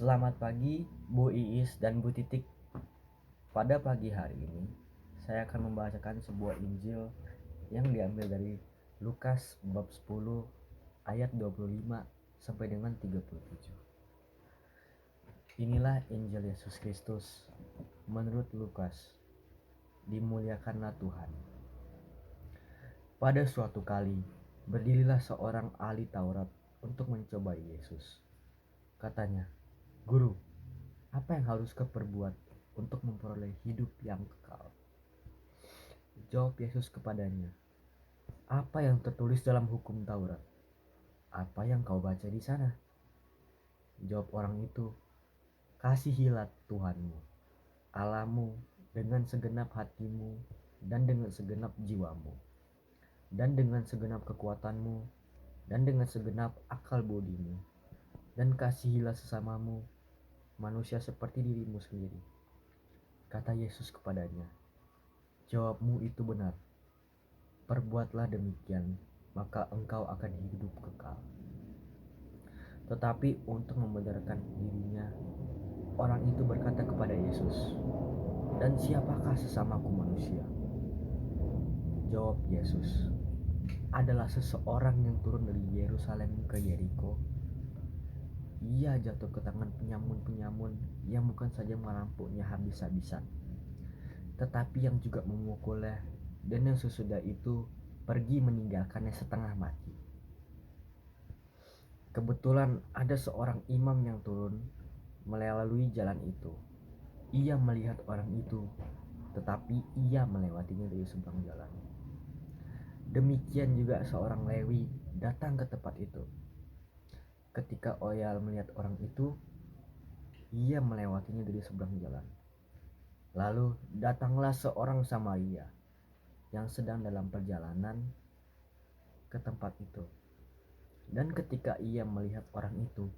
Selamat pagi Bu Iis dan Bu Titik. Pada pagi hari ini saya akan membacakan sebuah Injil yang diambil dari Lukas bab 10 ayat 25 sampai dengan 37. Inilah Injil Yesus Kristus menurut Lukas. Dimuliakanlah Tuhan. Pada suatu kali berdirilah seorang ahli Taurat untuk mencobai Yesus. Katanya, "Guru, apa yang harus kuperbuat untuk memperoleh hidup yang kekal?" Jawab Yesus kepadanya, "Apa yang tertulis dalam hukum Taurat? Apa yang kau baca di sana?" Jawab orang itu, "Kasihilah Tuhanmu, Allahmu dengan segenap hatimu dan dengan segenap jiwamu dan dengan segenap kekuatanmu dan dengan segenap akal budimu, dan kasihilah sesamamu manusia seperti dirimu sendiri." Kata Yesus kepadanya, "Jawabmu itu benar. Perbuatlah demikian, maka engkau akan hidup kekal." Tetapi untuk membenarkan dirinya, orang itu berkata kepada Yesus, "Dan siapakah sesamaku manusia?" Jawab Yesus, "Adalah seseorang yang turun dari Yerusalem ke Yeriko. Ia jatuh ke tangan penyamun-penyamun yang bukan saja merampoknya habis-habisan, tetapi yang juga memukulnya, dan yang sesudah itu pergi meninggalkannya setengah mati. Kebetulan ada seorang imam yang turun melalui jalan itu. Ia melihat orang itu, tetapi ia melewatinya dari seberang jalan. Demikian juga seorang Lewi datang ke tempat itu. Ketika ia melihat orang itu, ia melewatinya dari seberang jalan. Lalu datanglah seorang Samaria yang sedang dalam perjalanan ke tempat itu. Dan ketika ia melihat orang itu,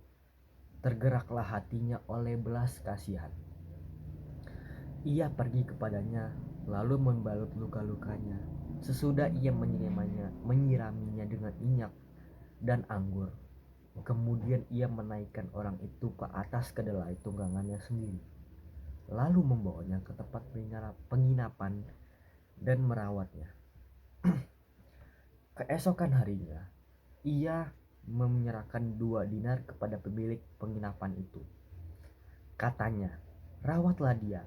tergeraklah hatinya oleh belas kasihan. Ia pergi kepadanya, lalu membalut luka-lukanya. Sesudah ia menyiraminya dengan minyak dan anggur. Kemudian ia menaikkan orang itu ke atas kedelai tunggangannya sendiri, lalu membawanya ke tempat penginapan dan merawatnya. Keesokan harinya, ia menyerahkan 2 dinar kepada pemilik penginapan itu. Katanya, "Rawatlah dia,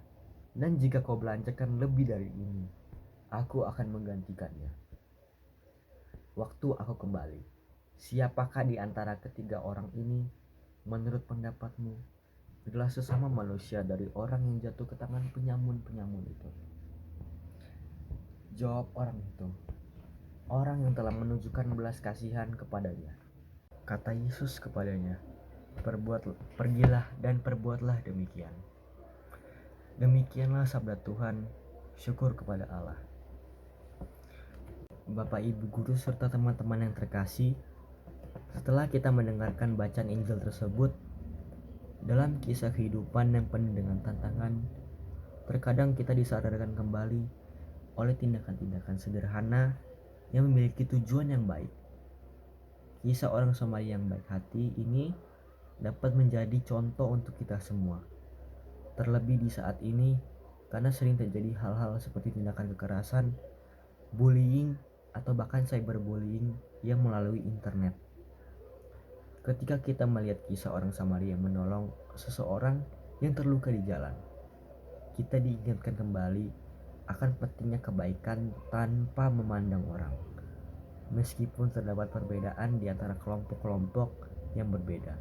dan jika kau belanjakan lebih dari ini, aku akan menggantikannya. Waktu aku kembali, siapakah di antara ketiga orang ini menurut pendapatmu adalah sesama manusia dari orang yang jatuh ke tangan penyamun-penyamun itu?" Jawab orang itu, "Orang yang telah menunjukkan belas kasihan kepadanya." Kata Yesus kepadanya, "Pergilah dan perbuatlah demikian." Demikianlah sabda Tuhan. Syukur kepada Allah. Bapak, Ibu guru serta teman-teman yang terkasih, setelah kita mendengarkan bacaan Injil tersebut, dalam kisah kehidupan yang penuh dengan tantangan, terkadang kita disadarkan kembali oleh tindakan-tindakan sederhana yang memiliki tujuan yang baik. Kisah orang Samaria yang baik hati ini dapat menjadi contoh untuk kita semua. Terlebih di saat ini, karena sering terjadi hal-hal seperti tindakan kekerasan, bullying, atau bahkan cyberbullying yang melalui internet. Ketika kita melihat kisah orang Samaria yang menolong seseorang yang terluka di jalan, kita diingatkan kembali akan pentingnya kebaikan tanpa memandang orang. Meskipun terdapat perbedaan di antara kelompok-kelompok yang berbeda,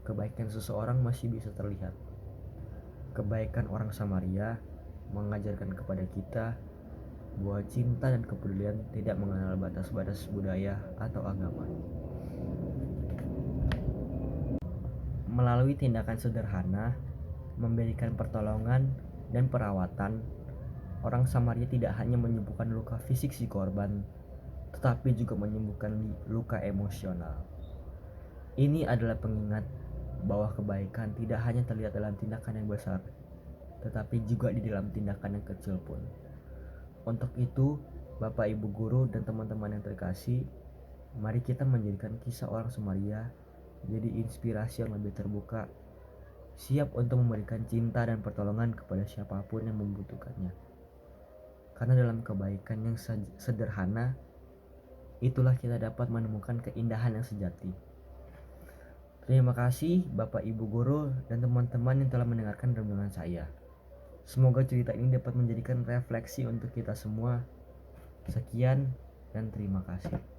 kebaikan seseorang masih bisa terlihat. Kebaikan orang Samaria mengajarkan kepada kita bahwa cinta dan kepedulian tidak mengenal batas-batas budaya atau agama. Melalui tindakan sederhana, memberikan pertolongan dan perawatan, orang Samaria tidak hanya menyembuhkan luka fisik si korban, tetapi juga menyembuhkan luka emosional. Ini adalah pengingat bahwa kebaikan tidak hanya terlihat dalam tindakan yang besar, tetapi juga di dalam tindakan yang kecil pun. Untuk itu, Bapak, Ibu guru dan teman-teman yang terkasih, mari kita menjadikan kisah orang Samaria jadi inspirasi yang lebih terbuka siap untuk memberikan cinta dan pertolongan kepada siapapun yang membutuhkannya. Karena dalam kebaikan yang sederhana, itulah kita dapat menemukan keindahan yang sejati. Terima kasih Bapak Ibu Guru dan teman-teman yang telah mendengarkan renungan saya. Semoga cerita ini dapat menjadikan refleksi untuk kita semua. Sekian dan terima kasih.